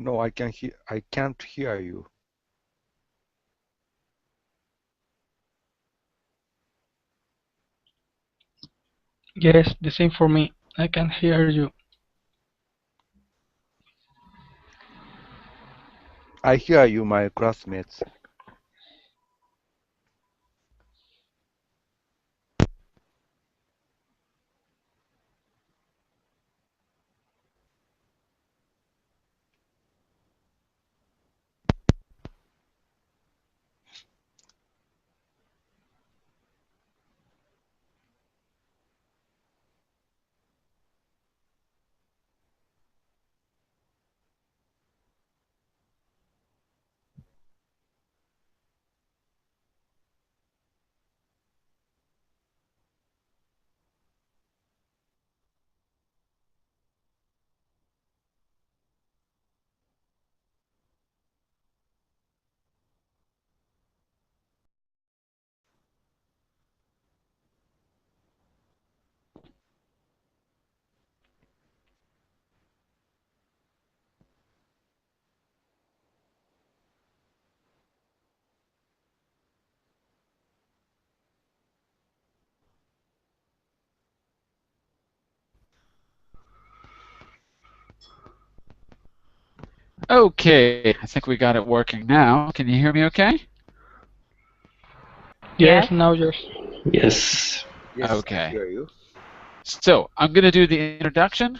No, I can't hear you. Yes, the same for me. I can hear you. I hear you, my classmates. Okay, I think we got it working now. Can you hear me okay? Yes, Yes. now yes. Yes. Yes, I Okay. hear you. So I'm going to do the introduction.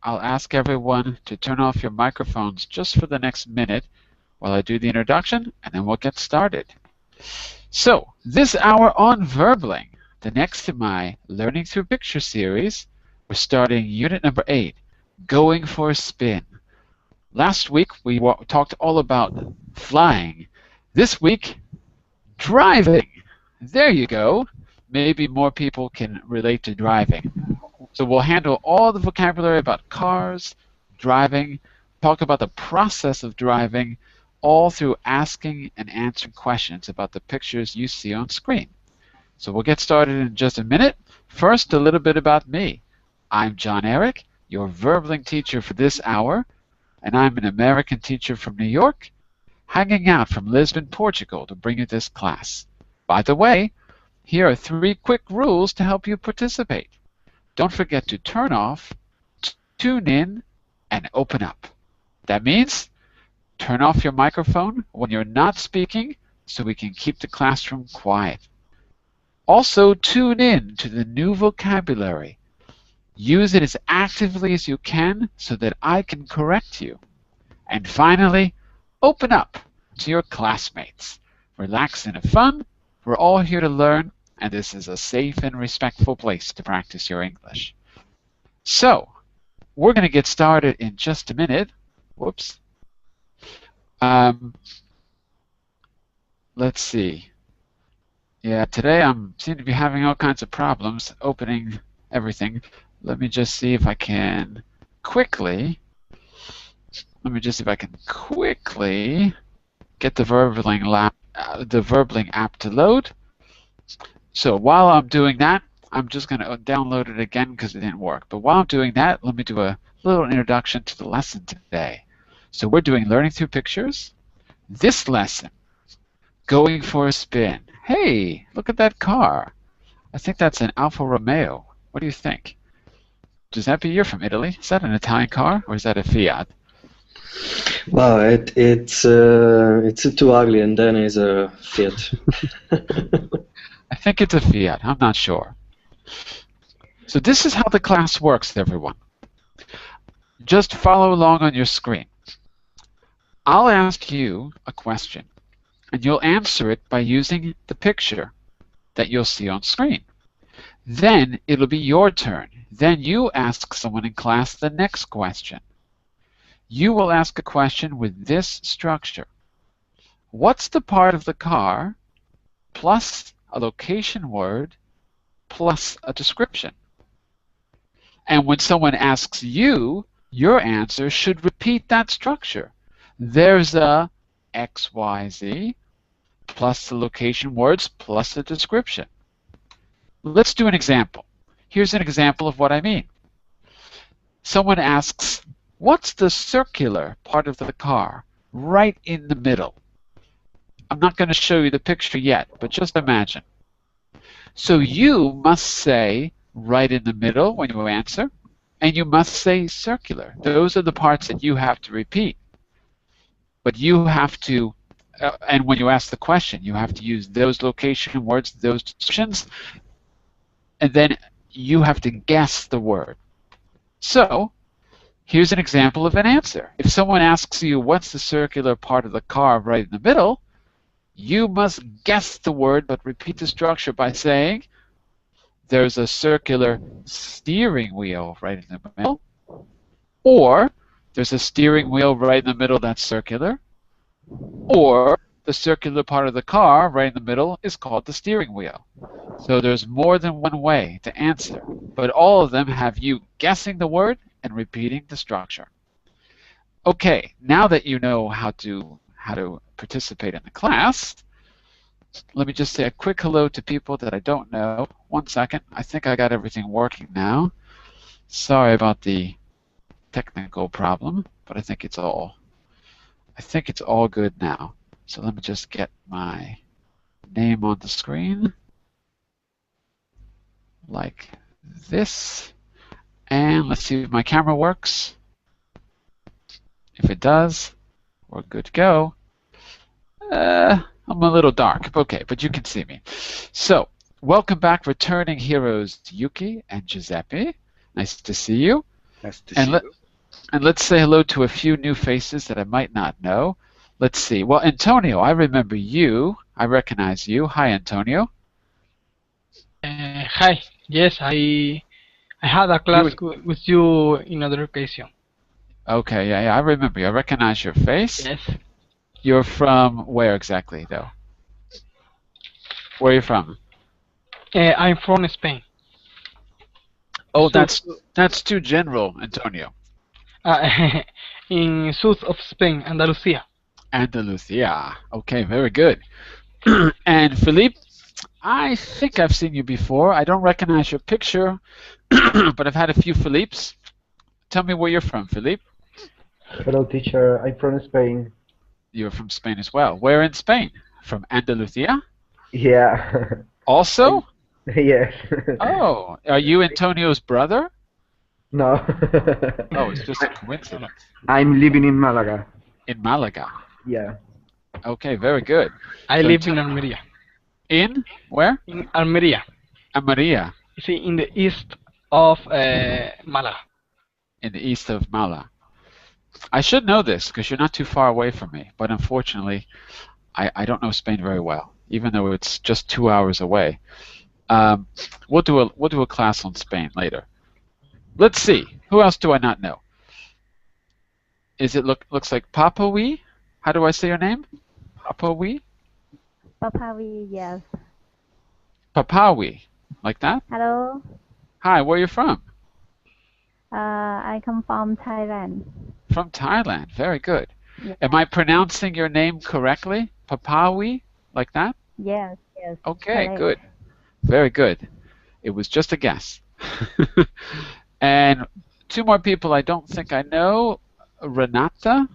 I'll ask everyone to turn off your microphones just for the next minute while I do the introduction, and then we'll get started. So this hour on Verbling, the next in my Learning Through Picture series, we're starting unit number 8, Going for a Spin. Last week we talked all about flying. This week, driving. There you go. Maybe more people can relate to driving. So we'll handle all the vocabulary about cars, driving, talk about the process of driving, all through asking and answering questions about the pictures you see on screen. So we'll get started in just a minute. First, a little bit about me. I'm Jon-Eric, your Verbling teacher for this hour, and I'm an American teacher from New York, hanging out from Lisbon, Portugal to bring you this class. By the way, here are 3 quick rules to help you participate. Don't forget to turn off, tune in, and open up. That means turn off your microphone when you're not speaking so we can keep the classroom quiet. Also, tune in to the new vocabulary. Use it as actively as you can so that I can correct you. And finally, open up to your classmates. Relax and have fun. We're all here to learn, and this is a safe and respectful place to practice your English. So, we're going to get started in just a minute. Whoops. Let's see. Yeah, today I seem to be having all kinds of problems opening everything. Let me just see if I can quickly. Let me just see if I can quickly get the Verbling app to load. So while I'm doing that, I'm just going to download it again because it didn't work. But while I'm doing that, let me do a little introduction to the lesson today. So we're doing Learning Through Pictures. This lesson, Going for a Spin. Hey, look at that car. I think that's an Alfa Romeo. What do you think? Giuseppe, you're from Italy. Is that an Italian car or is that a Fiat? Wow, it's too ugly, and then it's a Fiat. I think it's a Fiat. I'm not sure. So this is how the class works, everyone. Just follow along on your screen. I'll ask you a question, and you'll answer it by using the picture that you'll see on screen. Then it'll be your turn. Then you ask someone in class the next question. You will ask a question with this structure. What's the part of the car plus a location word plus a description? And when someone asks you, your answer should repeat that structure. There's a XYZ plus the location words plus the description. Let's do an example. Here's an example of what I mean. Someone asks, what's the circular part of the car right in the middle? I'm not going to show you the picture yet, but just imagine. So you must say right in the middle when you answer, and you must say circular. Those are the parts that you have to repeat. But you have to, and when you ask the question, you have to use those location words, those descriptions, and then you have to guess the word. So, here's an example of an answer. If someone asks you, what's the circular part of the car right in the middle, you must guess the word, but repeat the structure by saying, there's a circular steering wheel right in the middle, or there's a steering wheel right in the middle that's circular, or the circular part of the car right in the middle is called the steering wheel. So there's more than one way to answer, but all of them have you guessing the word and repeating the structure. Okay, now that you know how to participate in the class, let me just say a quick hello to people that I don't know. 1 second. I think I got everything working now. Sorry about the technical problem, but I think it's all good now. So let me just get my name on the screen like this. And let's see if my camera works. If it does, we're good to go. I'm a little dark, okay, but you can see me. So, welcome back, returning heroes Yuki and Giuseppe. Nice to see you. Nice to see you. And let's say hello to a few new faces that I might not know. Let's see. Well, Antonio, I remember you. I recognize you. Hi, Antonio. Hi. Yes, I had a class with you in other occasion. Okay, yeah, I remember you. I recognize your face. Yes. You're from where exactly, though? Where are you from? I'm from Spain. Oh, that's too general, Antonio. In south of Spain, Andalusia. Andalusia. Okay, very good. And Philippe, I think I've seen you before. I don't recognize your picture, but I've had a few Philippes. Tell me where you're from, Philippe. Hello, teacher. I'm from Spain. You're from Spain as well. Where in Spain? From Andalusia? Yeah. Also? Yes. Oh, are you Antonio's brother? No. Oh, it's just a coincidence. I'm living in Malaga. In Malaga? Yeah. Okay, very good. I live in Almeria. In? Where? In Almeria. Almeria. You see, in the east of Malaga. In the east of Malaga. I should know this because you're not too far away from me, but unfortunately, I don't know Spain very well, even though it's just 2 hours away. We'll do a class on Spain later. Let's see. Who else do I not know? Looks like Papawi? How do I say your name? Papawi? Papawi, yes. Papawi, like that? Hello. Hi, where are you from? I come from Thailand. From Thailand. Very good. Yes. Am I pronouncing your name correctly? Papawi, like that? Yes, yes. Okay, correct. good. Very good. It was just a guess. And two more people I don't think I know. Renata?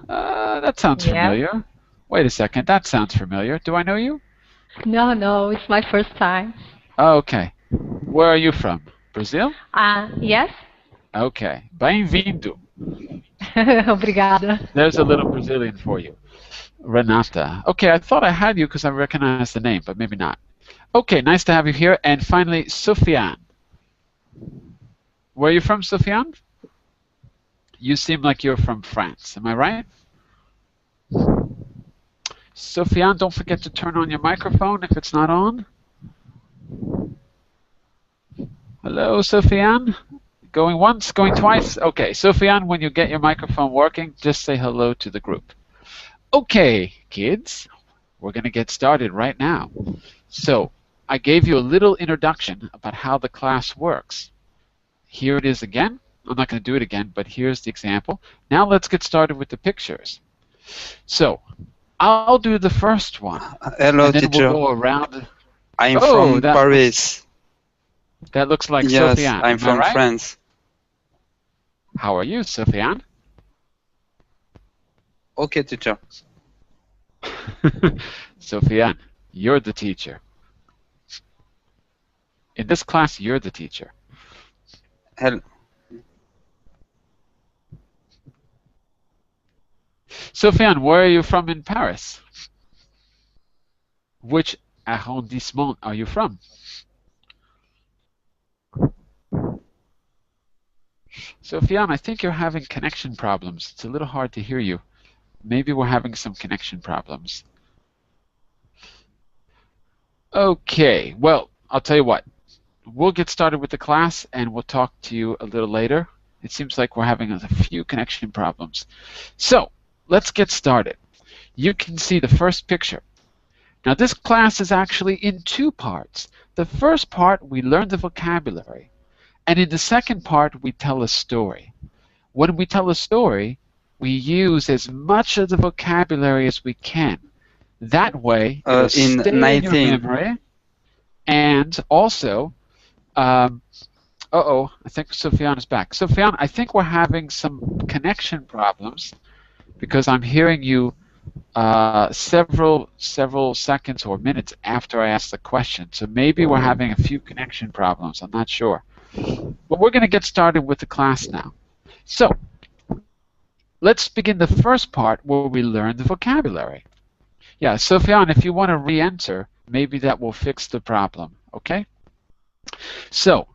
That sounds familiar. Wait a second, that sounds familiar. Do I know you? No, it's my first time. Oh, okay. Where are you from? Brazil? Yes. Okay. Bem-vindo. Obrigada. There's a little Brazilian for you. Renata. Okay, I thought I had you because I recognized the name, but maybe not. Okay, nice to have you here. And finally, Sofiane. Where are you from, Sofiane? You seem like you're from France. Am I right? Sofiane, don't forget to turn on your microphone if it's not on. Hello, Sofiane? Going once, going twice? Okay, Sofiane, when you get your microphone working, just say hello to the group. Okay, kids, we're going to get started right now. So, I gave you a little introduction about how the class works. Here it is again. I'm not going to do it again, but here's the example. Now let's get started with the pictures. So, I'll do the first one. Hello, and then teacher. We'll go around. I'm from Paris. That looks like yes, Sofiane. I'm from France. How are you, Sofiane? Okay, teacher. Sofian, you're the teacher. In this class, you're the teacher. Hello. Sofian, where are you from in Paris? Which arrondissement are you from? Sofian, I think you're having connection problems. It's a little hard to hear you. Maybe we're having some connection problems. Okay, well, I'll tell you what. We'll get started with the class and we'll talk to you a little later. It seems like we're having a few connection problems. So, let's get started. You can see the first picture. Now, this class is actually in two parts. The first part, we learn the vocabulary. And in the second part, we tell a story. When we tell a story, we use as much of the vocabulary as we can. That way, it'll In stay in your 19. memory. And also, I think Sofian is back. Sofian, I think we're having some connection problems because I'm hearing you several seconds or minutes after I ask the question. So maybe we're having a few connection problems. I'm not sure. But we're going to get started with the class now. So, let's begin the first part where we learn the vocabulary. Yeah, Sofian, if you want to re-enter, maybe that will fix the problem, okay? So,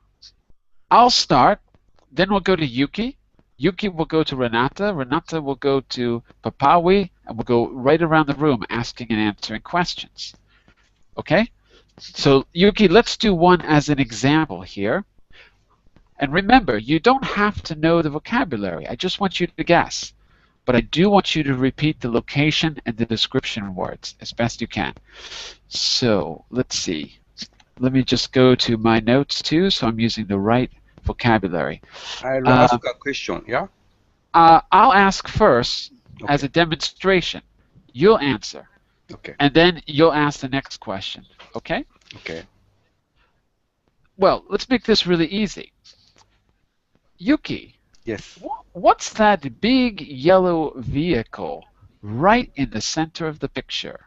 I'll start, then we'll go to Yuki. Yuki will go to Renata. Renata will go to Papawi, and we'll go right around the room asking and answering questions. Okay? So, Yuki, let's do one as an example here. And remember, you don't have to know the vocabulary. I just want you to guess. But I do want you to repeat the location and the description words as best you can. So, let's see. Let me just go to my notes too, so I'm using the right vocabulary. I'll ask a question, yeah? I'll ask first as a demonstration. You'll answer. Okay. And then you'll ask the next question. Okay? Okay. Well, let's make this really easy. Yuki, Yes. what's that big yellow vehicle right in the center of the picture?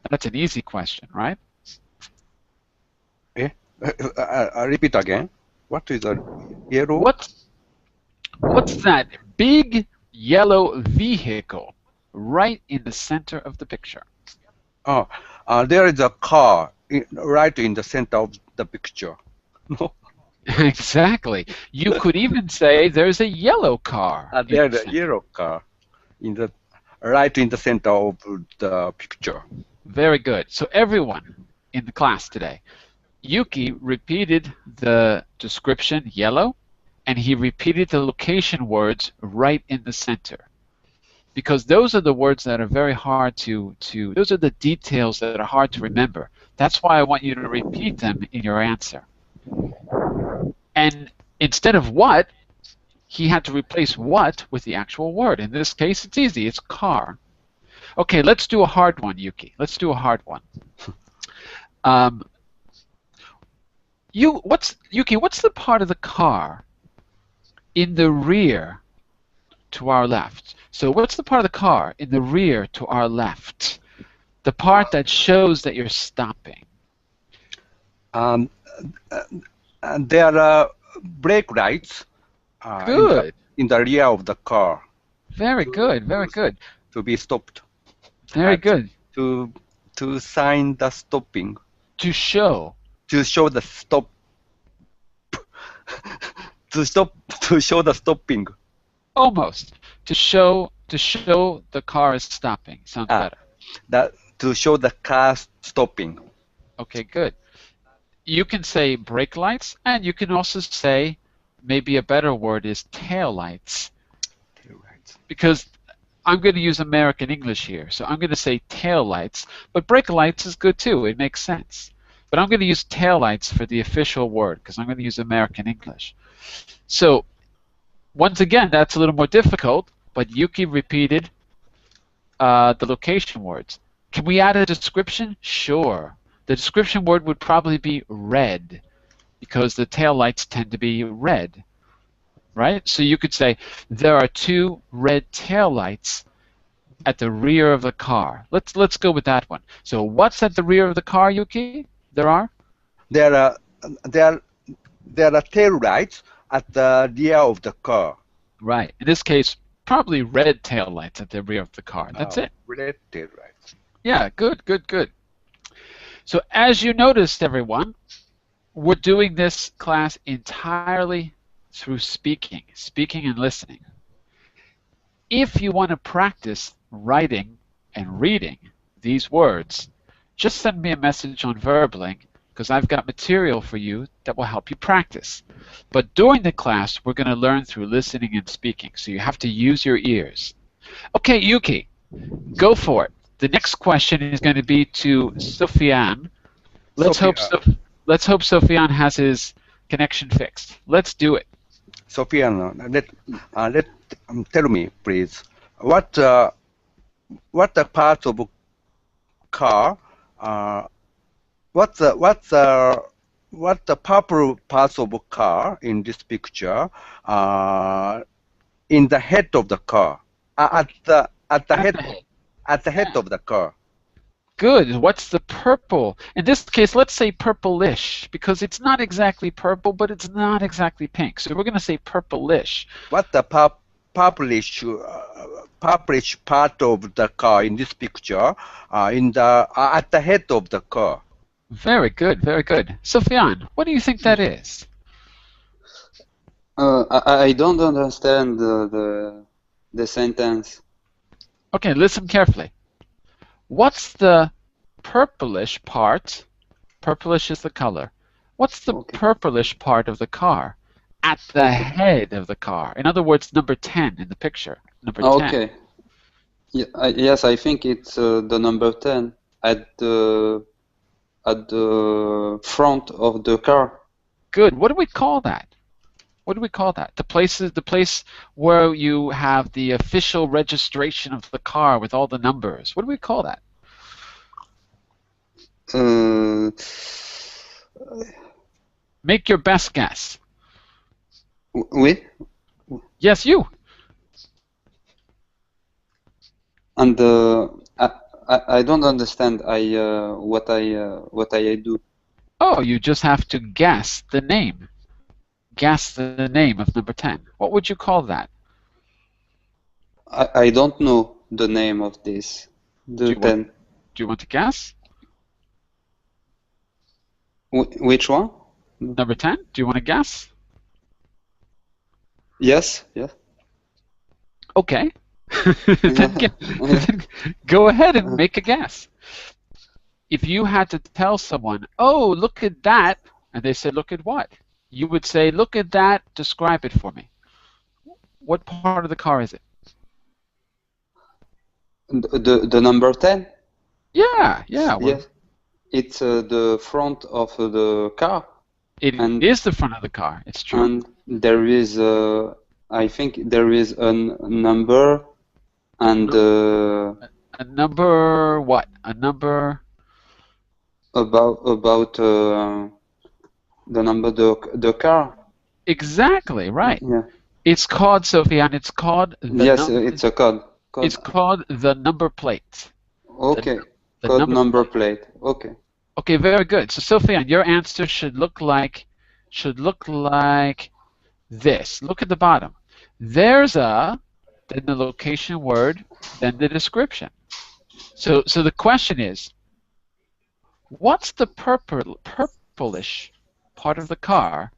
That's an easy question, right? Repeat again. What is a yellow? What's that big yellow vehicle right in the center of the picture? Oh, there is a car right in the center of the picture. No. Exactly. You could even say there's a yellow car. There's a yellow car right in the center of the picture. Very good. So everyone in the class today, Yuki repeated the description yellow, and he repeated the location words right in the center. Because those are the words that are very hard those are the details that are hard to remember. That's why I want you to repeat them in your answer. And instead of what, he had to replace what with the actual word. In this case, it's easy. It's car. Okay, let's do a hard one, Yuki. Let's do a hard one. Yuki, what's the part of the car in the rear to our left? So what's the part of the car in the rear to our left? The part that shows that you're stopping. There are brake lights Good. in the rear of the car. Very good, very good. To be stopped. Very good. To sign the stopping. To show. To show the stop. to show the stopping. Almost. To show the car is stopping. Sounds better. To show the car stopping. Okay, good. You can say brake lights, and you can also say, maybe a better word is tail lights. Tail lights. Because I'm going to use American English here, so I'm going to say tail lights, but brake lights is good too. It makes sense. But I'm going to use tail lights for the official word, because I'm going to use American English. So, once again, that's a little more difficult, but Yuki repeated the location words. Can we add a description? Sure. The description word would probably be red, because the tail lights tend to be red, right? So you could say, there are two red tail lights At the rear of the car. Let's go with that one. So what's at the rear of the car, Yuki? There are? There are tail lights at the rear of the car. Right. In this case, probably red tail lights at the rear of the car. That's it. Red tail lights. Yeah, good. So as you noticed, everyone, we're doing this class entirely through speaking and listening. If you want to practice writing and reading these words, just send me a message on Verblink, because I've got material for you that will help you practice. But during the class, we're going to learn through listening and speaking, so you have to use your ears. Okay, Yuki, go for it. The next question is going to be to Sofiane. Let's hope Sofiane has his connection fixed. Let's do it. Sofiane, tell me, please, what the part of car? What the purple parts of car in this picture? In the head of the car, at the head of the car. Good. What's the purple? In this case, let's say purplish, because it's not exactly purple, but it's not exactly pink. So we're going to say purplish. What the purplish part of the car in this picture? At the head of the car. Very good. Sofiane, what do you think that is? I don't understand the sentence. Okay, listen carefully. What's the purplish part? Purplish is the color. What's the purplish part of the car? At the head of the car. In other words, number 10 in the picture. Number 10. Okay. Yes, I think it's the number 10 at the front of the car. Good. What do we call that? The place where you have the official registration of the car with all the numbers. What do we call that? Make your best guess. Oui. Yes, you. And I don't understand. What I do. Oh, you just have to guess the name. Guess the name of number 10. What would you call that? I don't know the name of this. The 10. Do you want to guess? Which one? Number 10? Do you want to guess? Yes. Okay. then go ahead and make a guess. If you had to tell someone, oh, look at that, and they said, look at what? You would say, look at that, describe it for me. What part of the car is it? The number 10? Yeah. Yes. It's the front of the car. It is the front of the car. It's true. And there is, I think there is a number and... a number what? A number... About the number the car. Exactly, right. Yeah. It's called, Sofiane, it's called... it's a code. It's called the number plate. Okay. The code number plate. Okay. Okay, very good. So, Sofiane, your answer should look like this. Look at the bottom. There's then the location word, then the description. So the question is, what's the purplish part of the car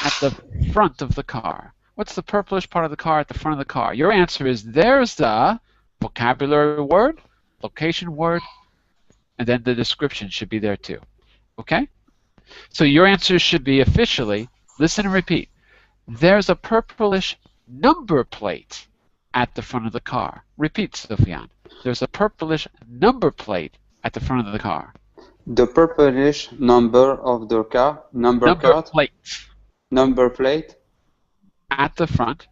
at the front of the car? What's the purplish part of the car at the front of the car? Your answer is there's the vocabulary word, location word, and then the description should be there too. Okay? So your answer should be officially, listen and repeat, there's a purplish number plate at the front of the car. Repeat, Sofiane. There's a purplish number plate at the front of the car. The purplish number of the car, number plate. Number plate. At the front.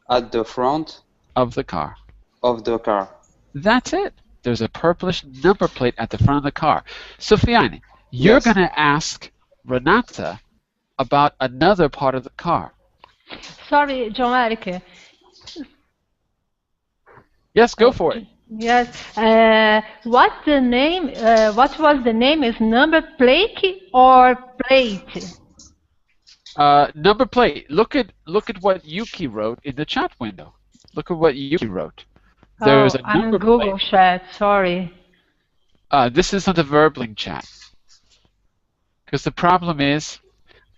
At the front. Of the car. Of the car. That's it. There's a purplish number plate at the front of the car. Sofiane, you're going to ask Renata about another part of the car. Sorry, Jon-Eric. Yes, go for it. Yes. What the name? What was the name? Is number plate or plate? Number plate. Look at what Yuki wrote in the chat window. Look at what Yuki wrote. There's Oh, a I'm in number Google plate. Chat. Sorry. This isn't the Verbling chat. Because the problem is,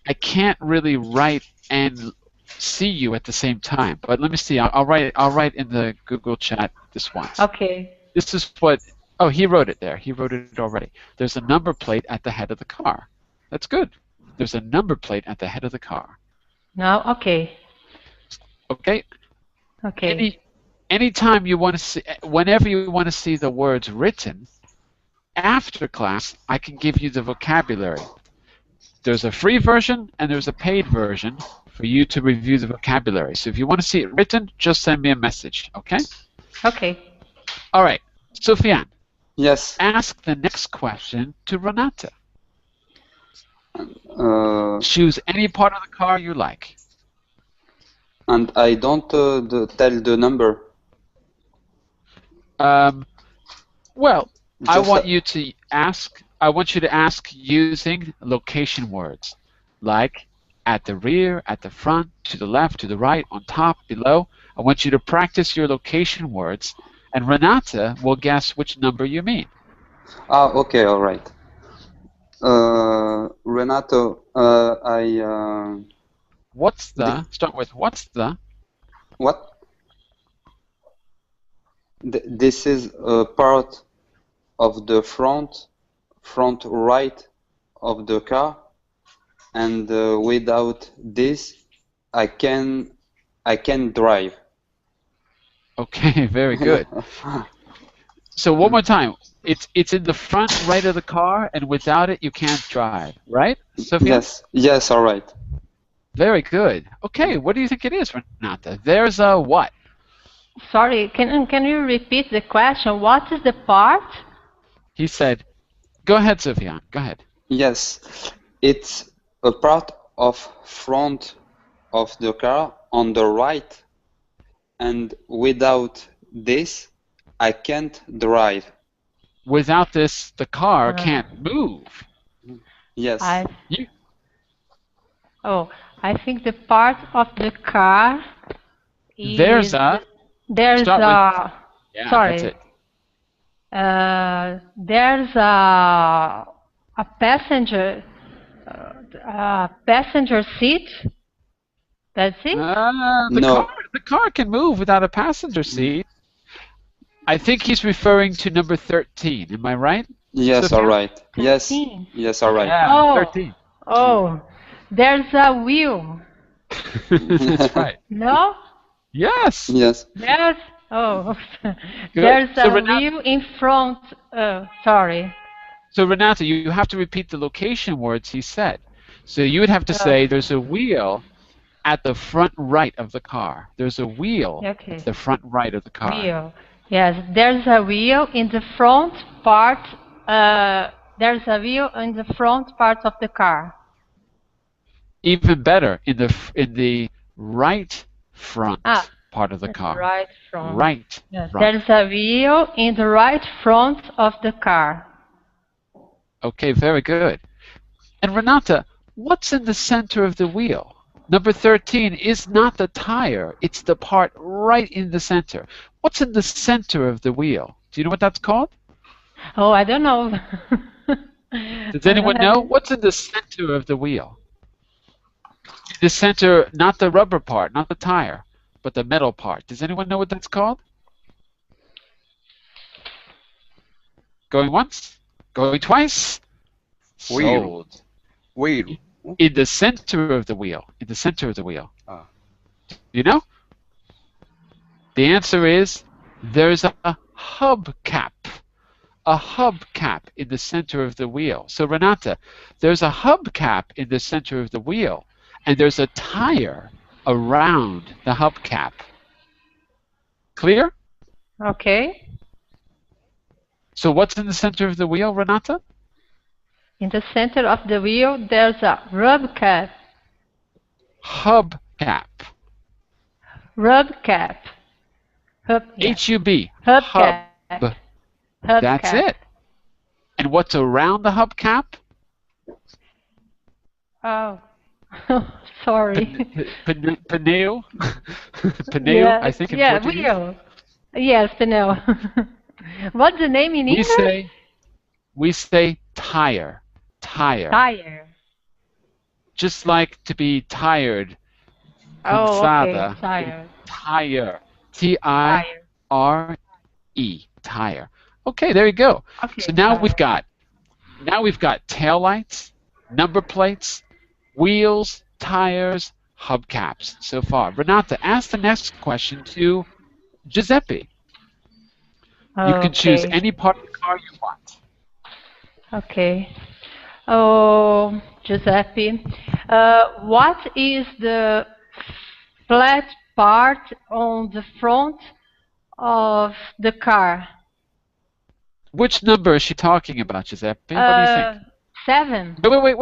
I can't really write and see you at the same time. But let me see. I'll write in the Google chat this once. Okay. This is what. Oh, he wrote it there. He wrote it already. There's a number plate at the head of the car. That's good. There's a number plate at the head of the car. No. Okay. Okay. Okay. Anytime you want to see, whenever you want to see the words written, after class, I can give you the vocabulary. There's a free version and there's a paid version for you to review the vocabulary. So if you want to see it written, just send me a message, okay? Okay. All right. Sufyan, Yes. ask the next question to Renata. Uh, Choose any part of the car you like. and I don't tell the number. Well, I Just want you to ask. I want you to ask using location words, like at the rear, at the front, to the left, to the right, on top, below. I want you to practice your location words, and Renata will guess which number you mean. Okay, all right. Renato, What's the? Start with what's the? what? This is a part of the front right of the car, and without this, I can drive. Okay, very good. So one more time. It's in the front right of the car, and without it you can't drive, right, Sophia? Yes, all right. Very good. Okay, what do you think it is, Renata? There's a what? Sorry. Can you repeat the question? What is the part? He said, go ahead, Sophia. Go ahead. Yes, it's a part of front of the car on the right, and without this, I can't drive. Without this, the car can't move. Yes. I think the part of the car is There's a. There's Start a. Yeah, Sorry. that's it. There's a passenger seat. That's it. No. The car can move without a passenger seat. I think he's referring to number 13. Am I right? Yes, Sophia? all right. Yes, 13. yes, all right. Yeah, 13. Oh, there's a wheel. That's right. No? Yes. Yes. Yes. Oh, Good. there's So a wheel in front. Sorry. So Renata, you have to repeat the location words he said. So you would have to say there's a wheel at the front right of the car. There's a wheel at the front right of the car. Wheel. Yes, there's a wheel in the front part. There's a wheel in the front part of the car. Even better, in the right front part of the car. Right front. Right. Yes, front. there's a wheel in the right front of the car. Okay, very good. And Renata, what's in the center of the wheel? Number 13 is not the tire, it's the part right in the center. What's in the center of the wheel? Do you know what that's called? Oh, I don't know. Does anyone know? What's in the center of the wheel? The center, not the rubber part, not the tire, but the metal part. Does anyone know what that's called? Going once? Going twice? Wheel. Sold. Wheel. In the center of the wheel. In the center of the wheel. You know? The answer is there's a hubcap. A hubcap in the center of the wheel. So Renata, there's a hubcap in the center of the wheel, and there's a tire around the hubcap. Clear? Okay. So what's in the center of the wheel, Renata? In the center of the wheel, there's a rub cap. Hubcap. Rub cap. H-U-B. Hub Hub. cap. That's it. And what's around the hubcap? Oh, sorry. Pneu? Pneu, Yeah, I think in yeah, Portuguese. wheel. Yes, pneu. What's the name in English? We say tire. Tire. Tire. Just like to be tired. Oh, okay. Cansada. Tire. Tire. T-I-R-E. Tire. Okay, there you go. Okay, so now tire. we've got tail lights, number plates, wheels, tires, hubcaps so far. Renata, ask the next question to Giuseppe. You can choose any part of the car you want. Okay. Oh, Giuseppe, what is the flat part on the front of the car? Which number is she talking about, Giuseppe? What do you think? 7. Wait.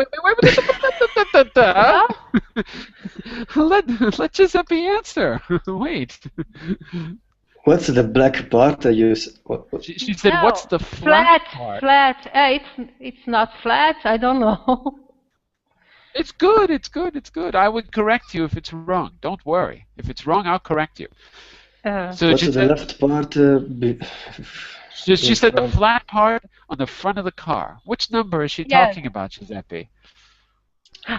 Let Giuseppe answer. Wait. What's the black part I use? She said, No, what's the flat part? Flat. It's not flat. I don't know. It's good. I would correct you if it's wrong. Don't worry. If it's wrong, I'll correct you. So what's the left part? She said the flat part on the front of the car. Which number is she talking about, Giuseppe?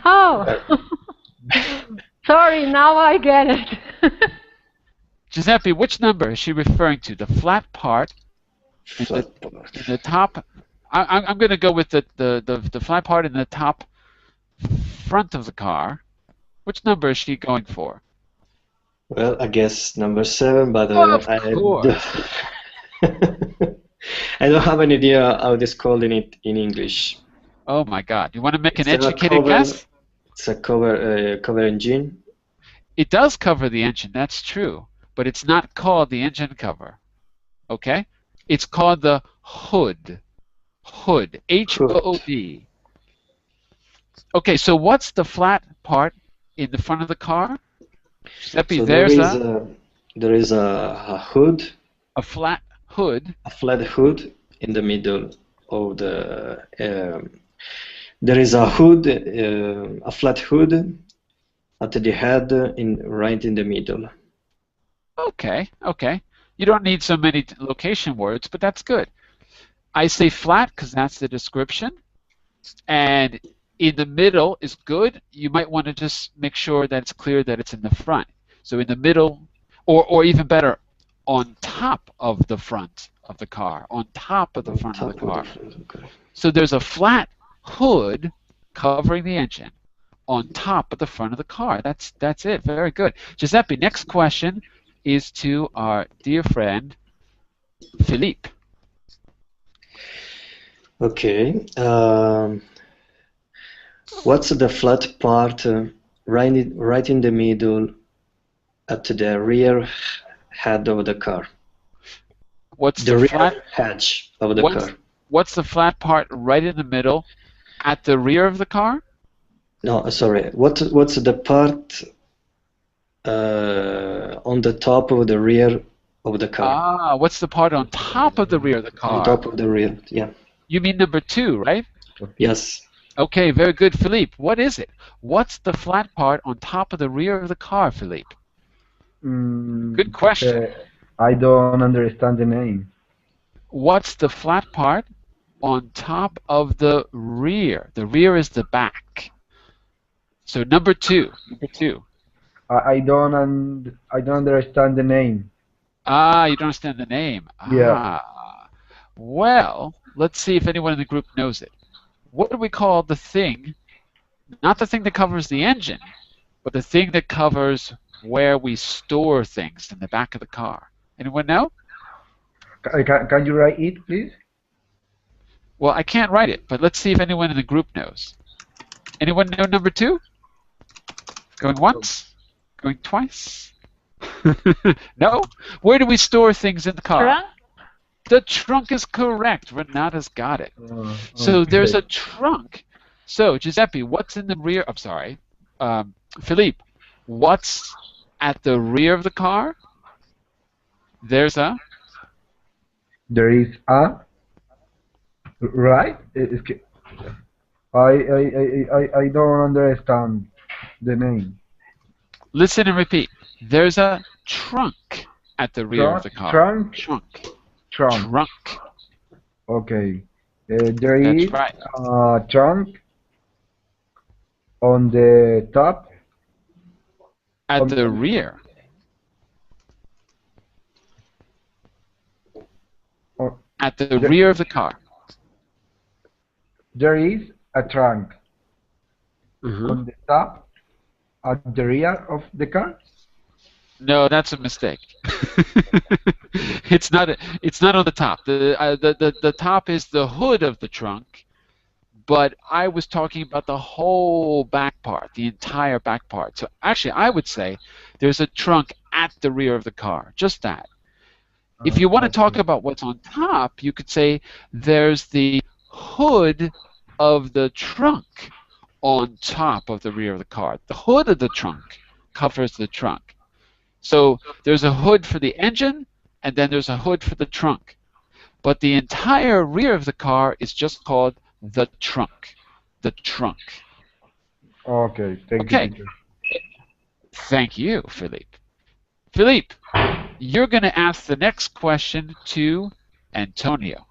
Oh, sorry. Now I get it. Giuseppe, which number is she referring to? The flat part in the top. I'm going to go with the flat part in the top front of the car. Which number is she going for? Well, I guess number 7, but I don't have an idea how this called in English. Oh my God! You want to make an educated guess? It's a cover engine. It does cover the engine. That's true, but it's not called the engine cover. Okay? It's called the hood. Hood. H-O-O-D. Okay, so what's the flat part in the front of the car? Giuseppe, So there is a hood. A flat hood. A flat hood in the middle of the. There is a hood, a flat hood at the head, right in the middle. Okay. You don't need so many location words, but that's good. I say flat because that's the description, and in the middle is good. You might want to just make sure that it's clear that it's in the front. So in the middle, or even better, on top of the front of the car, on top of the front of the car. So there's a flat hood covering the engine on top of the front of the car. That's it. Very good. Giuseppe, next question is to our dear friend, Philippe. Okay. What's the flat part right in the middle at the rear head of the car? What's the rear flat hatch of the car? What's the flat part right in the middle at the rear of the car? No, sorry. What's the part on the top of the rear of the car? Ah, what's the part on top of the rear of the car? On top of the rear, yeah. You mean number 2, right? Yes. Okay, very good, Philippe. What is it? What's the flat part on top of the rear of the car, Philippe? Good question. I don't understand the name. What's the flat part on top of the rear? The rear is the back. So number 2. I don't understand the name. Ah, you don't understand the name. Yeah. Ah. Well, let's see if anyone in the group knows it. What do we call the thing, not the thing that covers the engine, but the thing that covers where we store things in the back of the car? Anyone know? Can you write it, please? Well, I can't write it, but let's see if anyone in the group knows. Anyone know number 2? Going once? Going twice? No? Where do we store things in the car? Trunk? The trunk is correct. Renata's got it. So there's a trunk. So, Giuseppe, what's in the rear? I'm sorry. Philippe, what's at the rear of the car? There's a There is a right. I don't understand the name. Listen and repeat. There's a trunk at the rear of the car. Trunk. Trunk. Okay. There That's is right. a trunk on the top. At the rear. At the rear of the car. There is a trunk on the top, at the rear of the car. No, that's a mistake. It's not. It's not on the top. The top is the hood of the trunk, but I was talking about the whole back part, the entire back part. So actually, I would say there's a trunk at the rear of the car. Just that. If you want to talk about what's on top, you could say there's the hood of the trunk on top of the rear of the car. The hood of the trunk covers the trunk. So there's a hood for the engine, and then there's a hood for the trunk. But the entire rear of the car is just called the trunk. The trunk. Okay, thank you. Thank you, Philippe. Philippe, you're going to ask the next question to Antonio.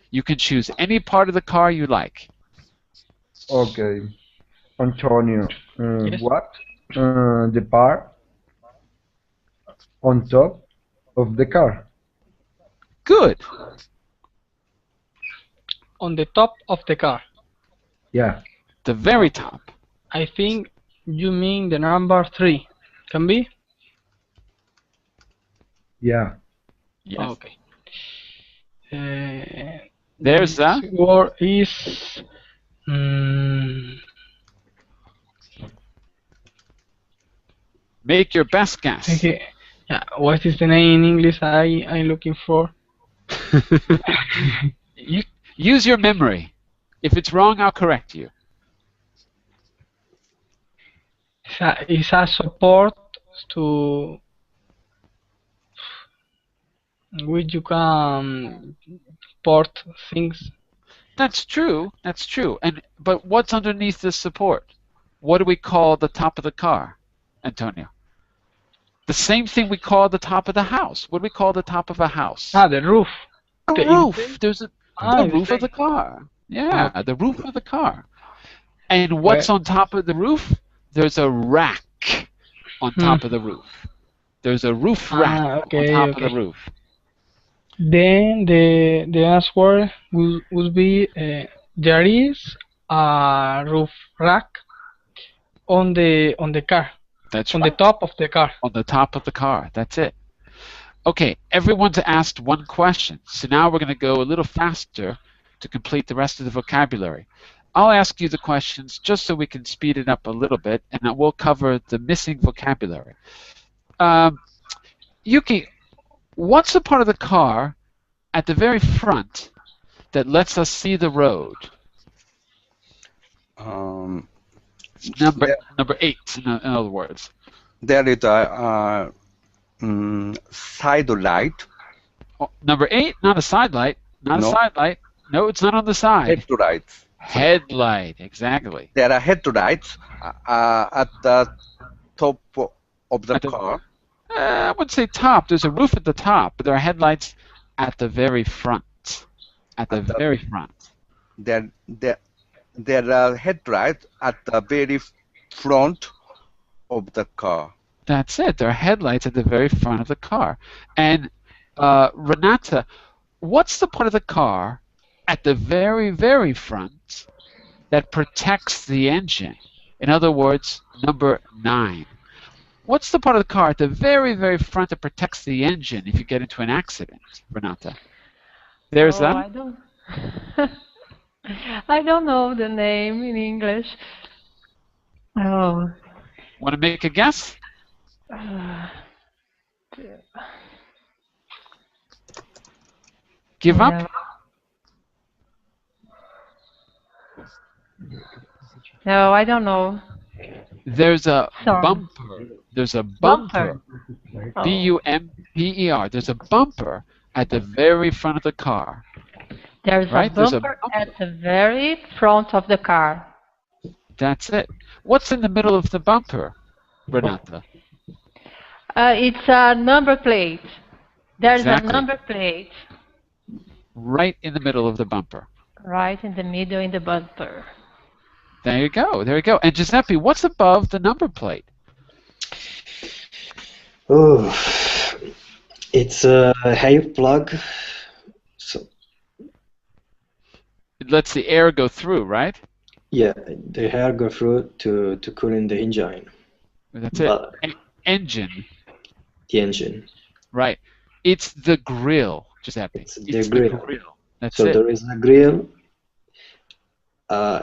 You can choose any part of the car you like. Okay. Antonio, Yes. what the part on top of the car? Good. On the top of the car. Yeah. The very top. I think you mean the number 3. Can be? Yeah. Yes. Okay. There's the the word is make your best guess. okay. Yeah, what is the name in English I'm looking for? You use your memory. If it's wrong, I'll correct you. It's a support to which you can port things. That's true. That's true. But what's underneath this support? What do we call the top of the car, Antonio? The same thing we call the top of the house. What do we call the top of a house? The roof. The roof. There's the roof of the car. Yeah, Okay. the roof of the car. And what's on top of the roof? There's a rack on top of the roof. There's a roof rack on top of the roof. Then the answer would be there is a roof rack on the car. That's on right. the top of the car. On the top of the car. That's it. Okay, everyone's asked one question. So now we're going to go a little faster to complete the rest of the vocabulary. I'll ask you the questions just so we can speed it up a little bit, and we'll cover the missing vocabulary. Yuki, what's the part of the car at the very front that lets us see the road? Number 8, in other words. There is a side light. Oh, number 8, not a side light. Not a side light. No, it's not on the side. Headlights. Headlight, exactly. There are headlights at the top of the car. I wouldn't say top. There's a roof at the top, but there are headlights at the very front. At the very front. There are headlights at the very front of the car. That's it. There are headlights at the very front of the car. And Renata, what's the part of the car at the very, very front that protects the engine? In other words, number 9. What's the part of the car at the very, very front that protects the engine if you get into an accident, Renata? There's that. I don't. I don't know the name in English. Oh. Want to make a guess? Give up? No, I don't know. There's a Sorry. bumper. There's a bumper. B-U-M-P-E-R. There's a bumper at the very front of the car. There's Right? a There's a bumper bumper. at the very front of the car. That's it. What's in the middle of the bumper, Renata? It's a number plate. There's Exactly. a number plate Right in the middle of the bumper. right in the middle in the bumper. There you go. There you go. And Giuseppe, what's above the number plate? Oh, it's a hair plug. So It lets the air go through, right? yeah, the hair go through to cooling the engine. That's it. But Engine. the engine. Right. It's the grill, Giuseppe. It's the grill. That's So it. there is a grill at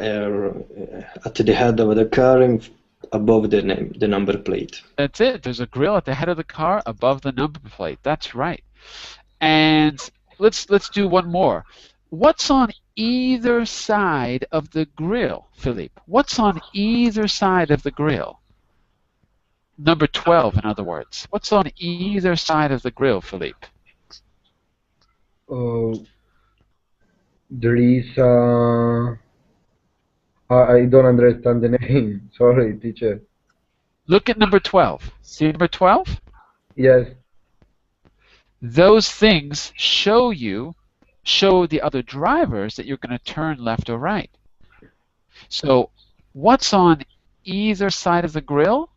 the head of the car above the number plate. That's it. There's a grill at the head of the car above the number plate. That's right. And let's do one more. What's on either side of the grill, Philippe? What's on either side of the grill? Number 12, in other words. What's on either side of the grill, Philippe? There is I don't understand the name. Sorry, teacher. Look at number 12. See number 12? Yes. Those things show the other drivers that you're going to turn left or right. So what's on either side of the grill?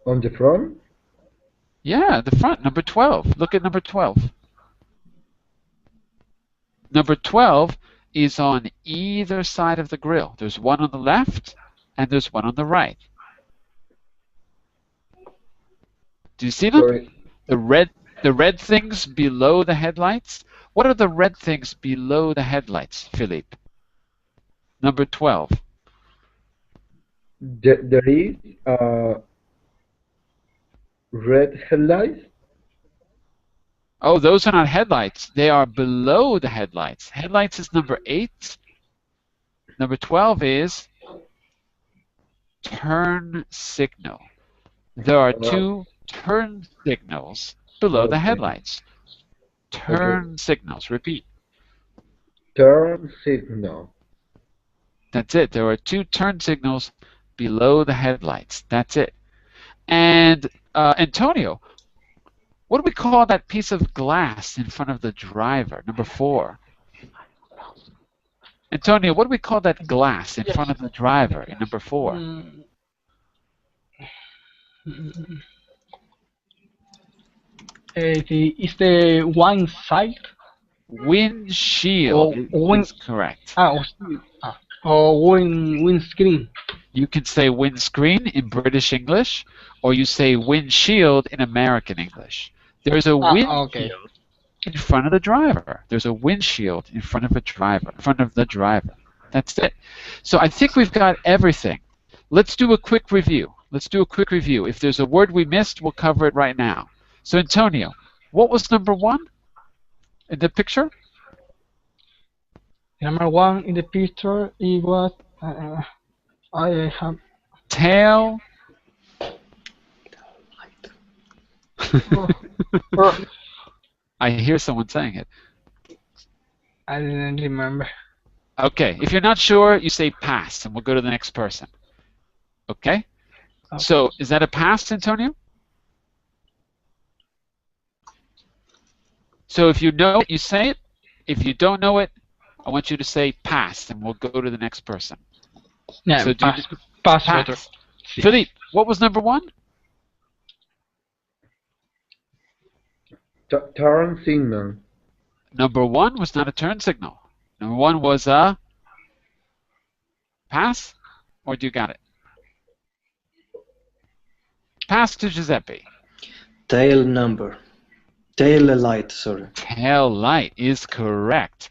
On the front? Yeah, the front, number 12. Look at number 12. Number 12 is on either side of the grill. There's one on the left and there's one on the right. Do you see them? Sorry. The red things below the headlights? What are the red things below the headlights, Philippe? Number 12. There is red headlights. Oh, those are not headlights. They are below the headlights. Headlights is number 8. Number 12 is turn signal. There are 2 turn signals below the headlights. Turn signals. Repeat. Turn signal. That's it. There are 2 turn signals below the headlights. That's it. And Antonio, what do we call that piece of glass in front of the driver? Number 4. Antonio, what do we call that glass in front of the driver in number 4? Is the one side? Windshield is correct. Or windscreen. You can say windscreen in British English, or you say windshield in American English. There's a windshield in front of the driver. There's a windshield in front of the driver. That's it. So I think we've got everything. Let's do a quick review. If there's a word we missed, we'll cover it right now. So Antonio, what was number 1 in the picture? Number 1 in the picture, it was I have tail. I hear someone saying it. I didn't remember. Okay, if you're not sure, you say pass, and we'll go to the next person. Okay? So, is that a pass, Antonio? So if you know it, you say it. If you don't know it, I want you to say pass, and we'll go to the next person. Yeah, so pass. Better. Philippe, what was number 1? Turn signal. Number 1 was not a turn signal. Number 1 was a pass, or do you got it? Pass to Giuseppe. Tail light, sorry. Tail light is correct.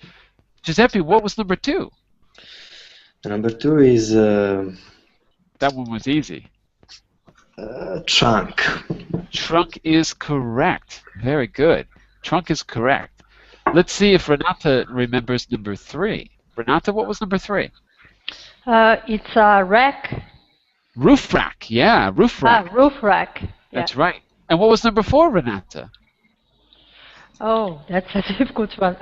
Giuseppe, what was number 2? Number 2 is that one was easy. Trunk. Trunk is correct. Very good. Trunk is correct. Let's see if Renata remembers number 3. Renata, what was number 3? It's a rack. Roof rack. Yeah, roof rack. Roof rack. That's right. And what was number 4, Renata? Oh, that's a difficult one.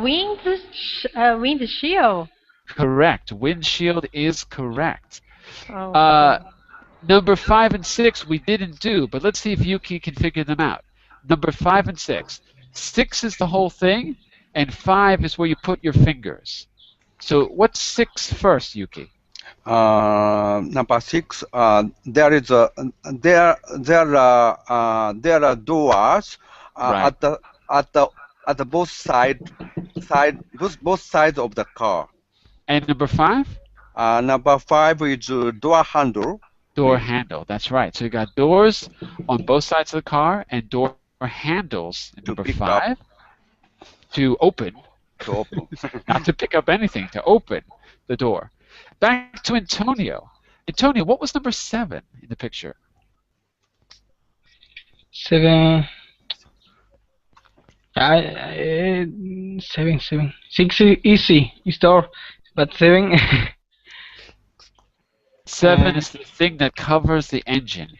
Windshield. Correct. Windshield is correct. Oh. Number 5 and 6 we didn't do, but let's see if Yuki can figure them out. Number 5 and 6. 6 is the whole thing, and 5 is where you put your fingers. So what's 6 first, Yuki? Number 6. There is a there are doors Right. at the both sides of the car. And number 5? Number 5 is door handle. Door handle. That's right. So you got doors on both sides of the car and door handles in number 5 to open. Not to pick up anything, to open the door. Back to Antonio. Antonio, what was number 7 in the picture? 7. 7. 6 is easy. It's door, but 7. 7 is the thing that covers the engine.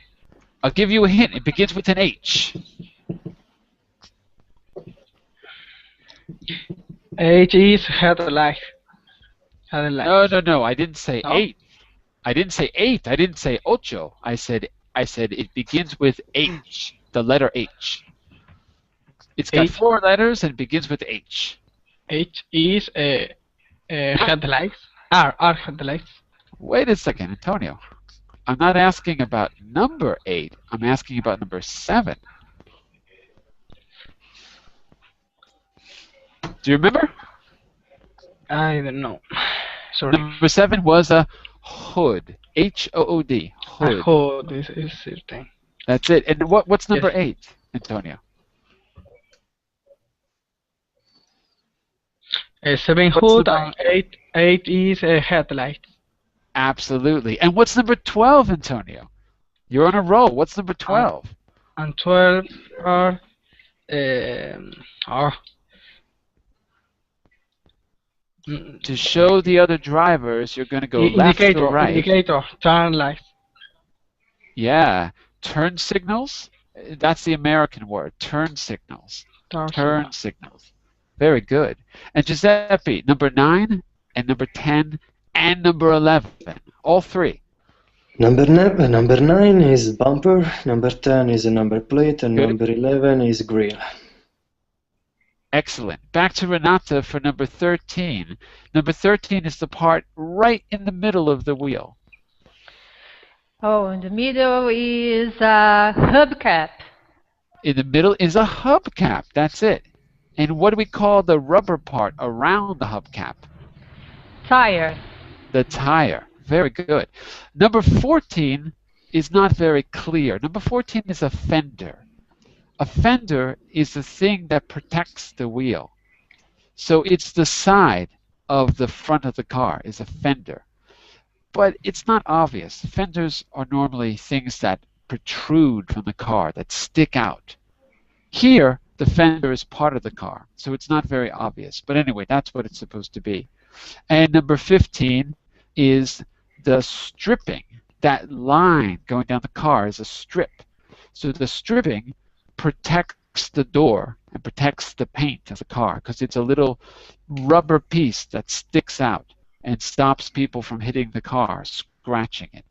I'll give you a hint. It begins with an H. H is headlight. Headlight. No. I didn't say No? 8. I didn't say 8. I didn't say ocho. I said it begins with H. The letter H. It's got H. 4 letters and it begins with H. H is headlights. R headlights. Wait a second, Antonio. I'm not asking about number 8. I'm asking about number 7. Do you remember? I don't know. Sorry. Number 7 was a hood. H-O-O-D. Hood. Hood is certain. That's it. And what's number Yes. 8, Antonio? 7 What's hood number and 8 is headlight. Absolutely. And what's number 12, Antonio? You're on a roll. What's number 12? And 12 are To show the other drivers, you're going to go left or right. Indicator, turn lights. Yeah. Turn signals? That's the American word. Turn signals. Turn signals. Very good. And Giuseppe, number 9 and number 10 and number 11. All 3. Number 9 is bumper, number 10 is a number plate, and Good. number 11 is grill. Excellent. Back to Renata for number 13. Number 13 is the part right in the middle of the wheel. Oh, in the middle is a hubcap. In the middle is a hubcap. That's it. And what do we call the rubber part around the hubcap? Tire. The tire. Very good. Number 14 is not very clear. Number 14 is a fender. A fender is the thing that protects the wheel. So it's the side of the front of the car is a fender. But it's not obvious. Fenders are normally things that protrude from the car, that stick out. Here, the fender is part of the car, so it's not very obvious. But anyway, that's what it's supposed to be. And number 15 is the stripping. That line going down the car is a strip. So the stripping protects the door and protects the paint of the car because it's a little rubber piece that sticks out and stops people from hitting the car, scratching it.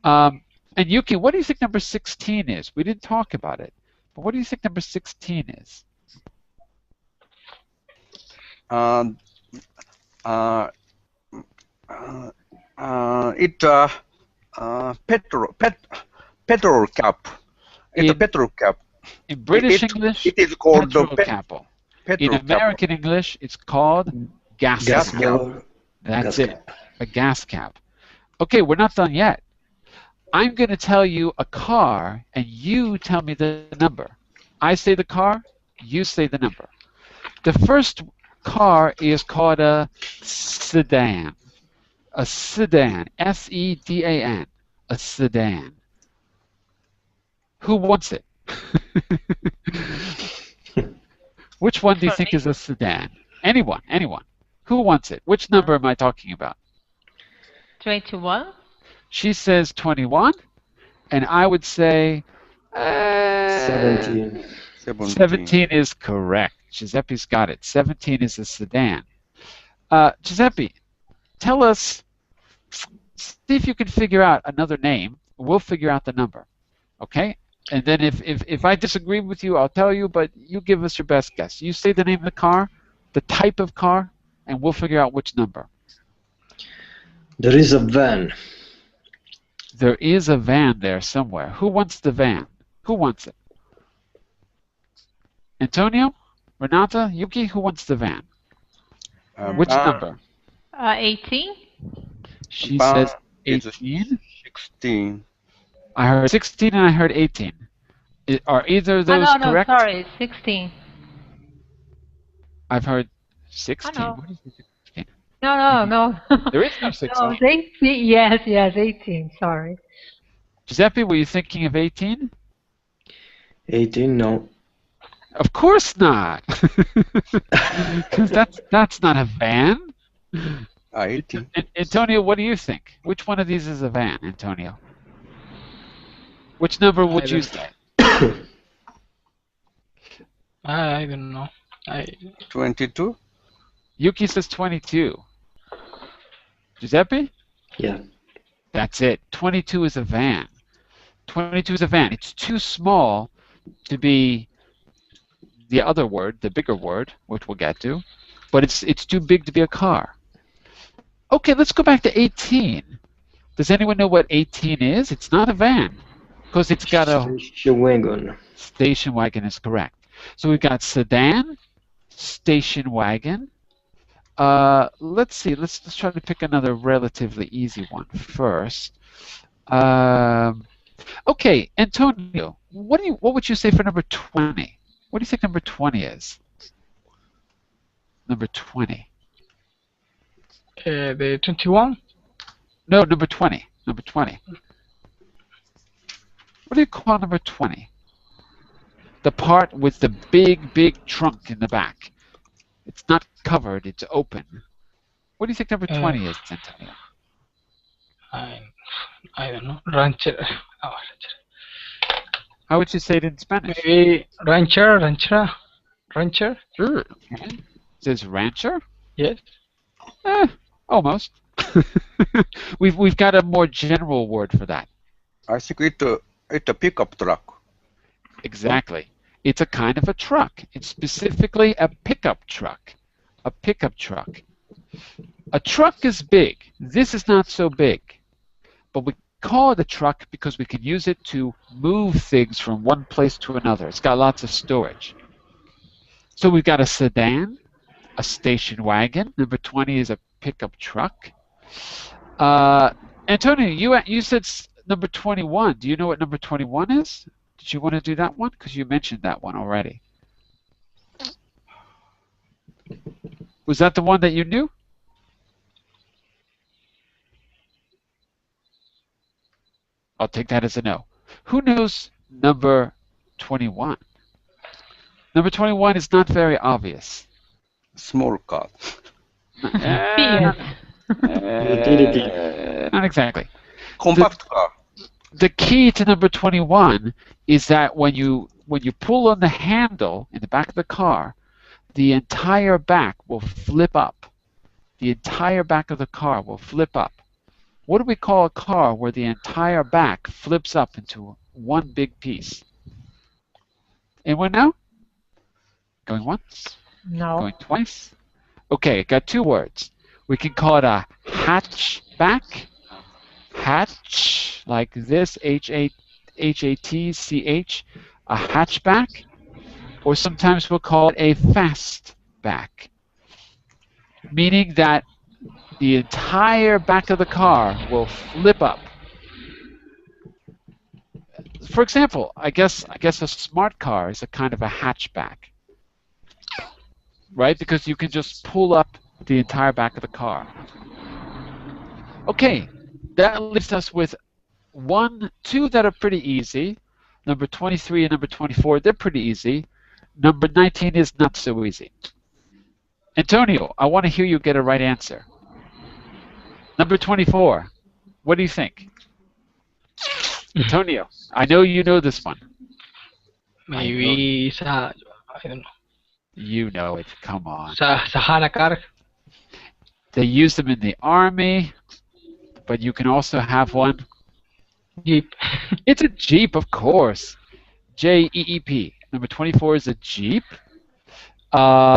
And Yuki, what do you think number 16 is? We didn't talk about it, but what do you think number 16 is? Petrol cap. It's a petrol cap. In British English, it is called petrol the cap. petrol In American English, it's called gas Gas cap. blower, That's gas it, cap. a gas cap. Okay, we're not done yet. I'm going to tell you a car, and you tell me the number. I say the car, you say the number. The first car is called a sedan. A sedan, S-E-D-A-N, a sedan. Who wants it? Which one do you think is a sedan? Anyone, anyone. Who wants it? Which number am I talking about? 21. She says 21, and I would say 17. 17 is correct. Giuseppe's got it. 17 is a sedan. Giuseppe, tell us, see if you can figure out another name. We'll figure out the number. Okay? And then if I disagree with you, I'll tell you, but you give us your best guess. You say the name of the car, the type of car, and we'll figure out which number. There is a van. There is a van there somewhere. Who wants the van? Who wants it? Antonio? Renata? Yuki? Who wants the van? Which number? 18. She says 18. 16. I heard 16 and I heard 18. Are either of those correct? No, sorry, 16. I've heard 16. know. What is 16? No. There is no 16. No, 18. Yes, 18. Sorry. Giuseppe, were you thinking of 18? 18, no. Of course not. Because that's not a van. 18. Antonio, what do you think? Which one of these is a van, Antonio? Which number would you say? I don't know. 22? Yuki says 22. Giuseppe? Yeah. That's it. 22 is a van. 22 is a van. It's too small to be the other word, the bigger word, which we'll get to, but it's too big to be a car. Okay, let's go back to 18. Does anyone know what 18 is? It's not a van, because it's got a... Station wagon. Station wagon is correct. So we've got sedan, station wagon. Let's see. Let's try to pick another relatively easy one first. Okay, Antonio, what would you say for number 20? What do you think number 20 is? Number 20. The 21? No, number 20. Number 20. What do you call number 20? The part with the big trunk in the back. It's not covered, it's open. What do you think number 20 is, Antonio? I don't know. Rancher. How would you say it in Spanish? Maybe rancher. Sure. Okay. It says rancher? Yes. Almost. We've got a more general word for that. I think it's a pickup truck. Exactly. It's a kind of a truck. It's specifically a pickup truck. A pickup truck. A truck is big. This is not so big. But we call it a truck because we can use it to move things from one place to another. It's got lots of storage. So we've got a sedan, a station wagon. Number 20 is a pickup truck. Antonio, you said number 21. Do you know what number 21 is? Did you want to do that one? Because you mentioned that one already. Was that the one that you knew? I'll take that as a no. Who knows number 21? Number 21 is not very obvious. Small car. Not exactly. Compact car. The key to number 21 is that when you pull on the handle in the back of the car, the entire back will flip up. The entire back of the car will flip up. What do we call a car where the entire back flips up into one big piece? Anyone know? Going once? No. Going twice? Okay, got two words. We can call it a hatchback. Hatch, like this, H-A-T-C-H, a hatchback. Or sometimes we'll call it a fastback, meaning that the entire back of the car will flip up. For example, I guess a smart car is a kind of a hatchback, right? Because you can just pull up the entire back of the car. Okay, that leaves us with two that are pretty easy. Number 23 and number 24, they're pretty easy. Number 19 is not so easy. Antonio, I want to hear you get a right answer. Number 24, what do you think? Antonio, I know you know this one. Maybe I don't know. You know it. Come on. Sahara car. They use them in the army, but you can also have one. Jeep. It's a Jeep, of course. Jeep. Number 24 is a Jeep.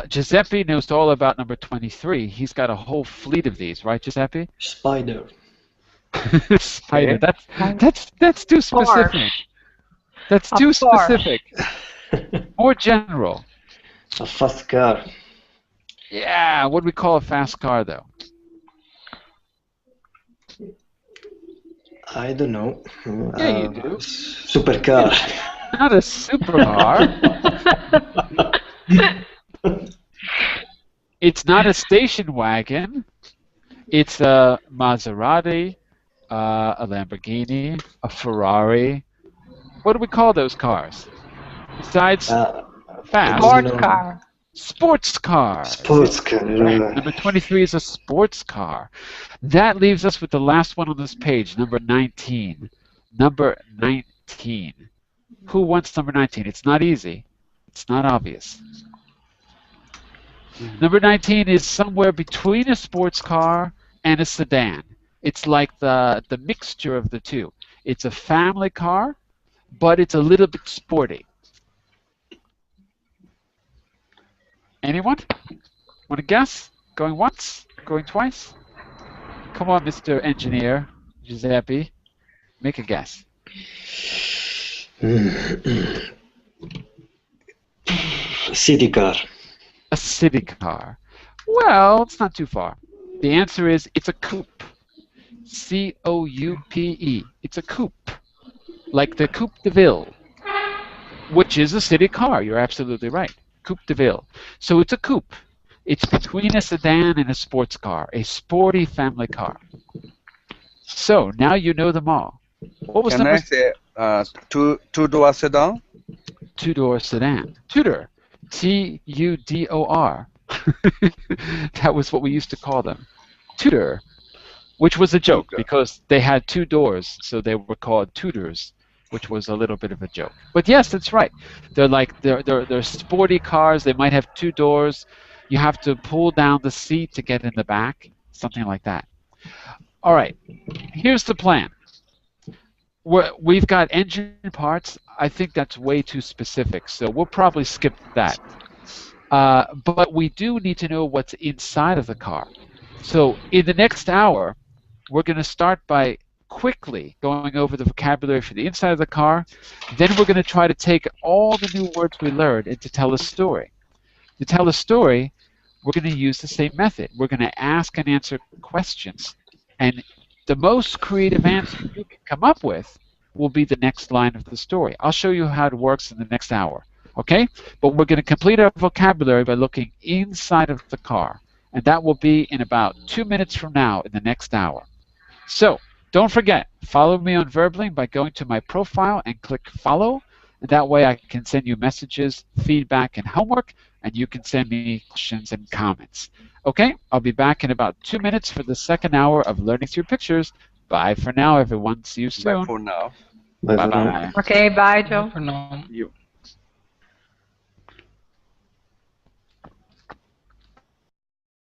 Giuseppe knows all about number 23. He's got a whole fleet of these, right, Giuseppe? Spider. Spider. That's too specific. That's too specific. More general. A fast car. Yeah, what do we call a fast car, though? I don't know. Yeah, you do. Supercar. Not a supercar. It's not a station wagon. It's a Maserati, a Lamborghini, a Ferrari. What do we call those cars? Besides fast. Sports car. Sports car. Sports car. Number 23 is a sports car. That leaves us with the last one on this page, number 19. Number 19. Who wants number 19? It's not easy. It's not obvious. Number 19 is somewhere between a sports car and a sedan. It's like the mixture of the two. It's a family car, but it's a little bit sporty. Anyone? Want to guess? Going once? Going twice? Come on, Mr. Engineer, Giuseppe. Make a guess. City car. A city car. Well, it's not too far. The answer is it's a coupe. C-O-U-P-E. It's a coupe. Like the Coupe de Ville, which is a city car. You're absolutely right. Coupe de Ville. So it's a coupe. It's between a sedan and a sports car, a sporty family car. So now you know them all. What was Can I say two-door sedan? Two-door sedan. Tudor. T-U-D-O-R. That was what we used to call them. Tudor. Which was a joke because they had two doors, so they were called Tudors, which was a little bit of a joke. But yes, that's right. They're sporty cars. They might have two doors. You have to pull down the seat to get in the back, something like that. All right, here's the plan. We've got engine parts. I think that's way too specific, so we'll probably skip that. But we do need to know what's inside of the car. So in the next hour, we're going to start by quickly going over the vocabulary for the inside of the car. Then we're going to try to take all the new words we learned and to tell a story. To tell a story, we're going to use the same method. We're going to ask and answer questions. And the most creative answer you can come up with will be the next line of the story. I'll show you how it works in the next hour. Okay? But we're going to complete our vocabulary by looking inside of the car. And that will be in about 2 minutes from now in the next hour. So, don't forget, follow me on Verbling by going to my profile and click follow. And that way I can send you messages, feedback, and homework, and you can send me questions and comments. Okay, I'll be back in about 2 minutes for the second hour of Learning Through Pictures. Bye for now, everyone. See you soon. Bye for now. Bye for now. Bye-bye. Okay, bye, Joe. For now. You.